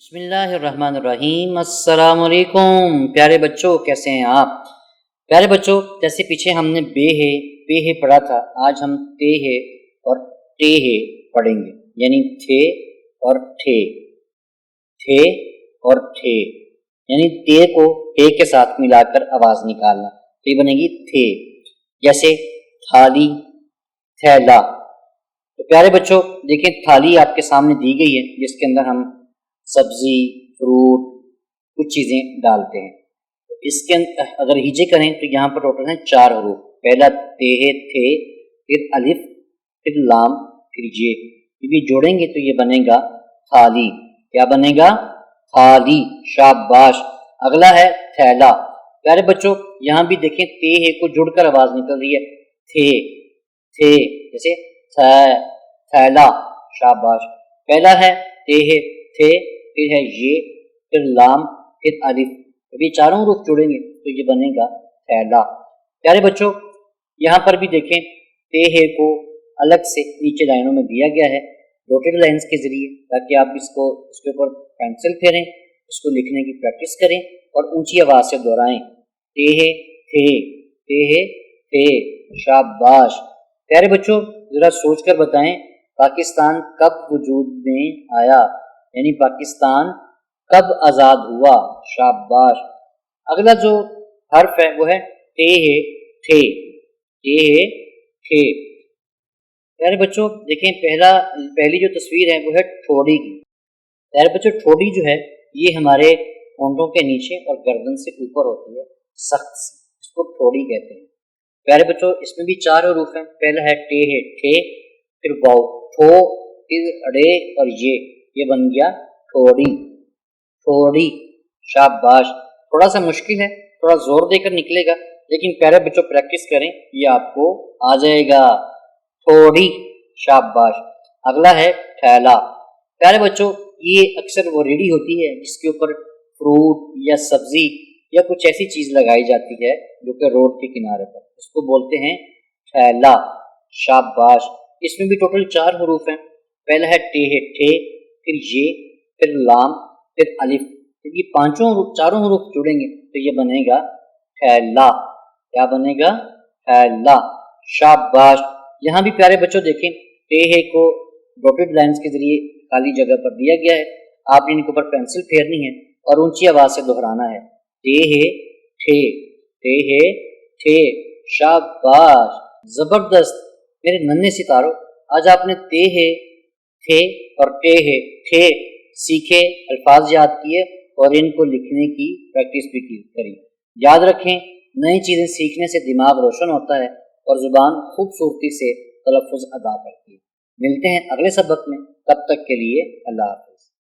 بسم اللہ الرحمن الرحیم۔ السلام علیکم پیارے بچوں، کیسے ہیں آپ؟ پیارے بچوں، جیسے پیچھے ہم نے بے ہے پڑھا تھا، آج ہم تے ہے اور ٹے ہے پڑھیں گے، یعنی تھے اور ٹھے، تھے اور ٹھے، یعنی تے کو ٹے کے ساتھ ملا کر آواز نکالنا، تو یہ بنے گی تھے۔ جیسے تھالی، تھیلا۔ تو پیارے بچوں دیکھیں، تھالی آپ کے سامنے دی گئی ہے جس کے اندر ہم سبزی، فروٹ، کچھ چیزیں ڈالتے ہیں۔ اس کے اگر ہیجے کریں تو یہاں پر ٹوٹل ہیں 4 حروف، پہلا تے ہے، تھے، پھر الف، پھر لام، پھر یہ جوڑیں گے تو یہ بنے گا تھالی۔ کیا بنے گا؟ تھالی۔ شاباش۔ اگلا ہے تھیلا۔ پیارے بچوں یہاں بھی دیکھیں، تے ہے کو جڑ کر آواز نکل رہی ہے، تھے، تھے، جیسے تھیلا۔ شاباش۔ پہلا ہے تے ہے، تھے، پھر ہے یہ، پھر لام، پھر الف، ابھی چاروں حروف جڑیں گے تو یہ بنے گا تھیلا۔ پیارے بچوں یہاں پر بھی دیکھیں، تے ہے کو الگ سے نیچے لائنوں میں دیا گیا ہے ڈوٹڈ لائنز کے ذریعے، تاکہ آپ اس کے اوپر پینسل پھیریں، اس کو لکھنے کی پریکٹس کریں اور اونچی آواز سے دہرائیں۔ تے ہے، تھے، تے ہے، تھے۔ شاباش۔ پیارے بچوں ذرا سوچ کر بتائیں، پاکستان کب وجود میں آیا؟ یعنی پاکستان کب آزاد ہوا؟ شاباش۔ اگلا جو حرف ہے وہ ہے تے ہے، تھے، تے ہے، تھے۔ پیارے بچوں دیکھیں، پہلی جو تصویر ہے وہ ہے ٹھوڑی کی۔ پیارے بچوں ٹھوڑی جو ہے یہ ہمارے ہونٹوں کے نیچے اور گردن سے اوپر ہوتی ہے، سخت سی، اس کو ٹھوڑی کہتے ہیں۔ پیارے بچوں اس میں بھی 4 حروف ہیں، پہلا ہے ٹے ہے، ٹھے، پھر واو، ٹھو، پھر اڑے اور یہ بن گیا ٹھوڑی، ٹھوڑی۔ شاباش۔ تھوڑا سا مشکل ہے، تھوڑا زور دے کر نکلے گا، لیکن پیارے بچوں پریکٹس کریں، یہ آپ کو آ جائے گا، ٹھوڑی۔ شاباش۔ اگلا ہے تھیلا۔ پیارے بچوں یہ اکثر وہ ریڑھی ہوتی ہے جس کے اوپر فروٹ یا سبزی یا کچھ ایسی چیز لگائی جاتی ہے جو کہ روڈ کے کنارے پر، اس کو بولتے ہیں تھیلا۔ شاباش۔ اس میں بھی ٹوٹل 4 حروف ہیں، پہلا ہے ٹے ہے، ٹھے، پھر یہ، پھر لام، پھر الف، جب یہ چاروں حروف جڑیں گے تو یہ بنے گا تھیلا۔ کیا بنے گا؟ تھیلا۔ شاباش۔ یہاں بھی پیارے بچوں دیکھیں، تے ہے کو ڈوٹڈ لائنز کے ذریعے خالی جگہ پر دیا گیا ہے، آپ نے ان کے اوپر پینسل پھیرنی ہے اور اونچی آواز سے دہرانا ہے، تے ہے، ٹھے، تے ہے، ٹھے۔ شاباش، زبردست۔ میرے ننھے ستاروں آج آپ نے تے ہے، تھے اور ٹے ہے، ٹھے سیکھے، الفاظ یاد کیے اور ان کو لکھنے کی پریکٹس بھی کری۔ یاد رکھیں، نئی چیزیں سیکھنے سے دماغ روشن ہوتا ہے اور زبان خوبصورتی سے تلفظ ادا کرتی ہے۔ ملتے ہیں اگلے سبق میں، تب تک کے لیے اللہ حافظ۔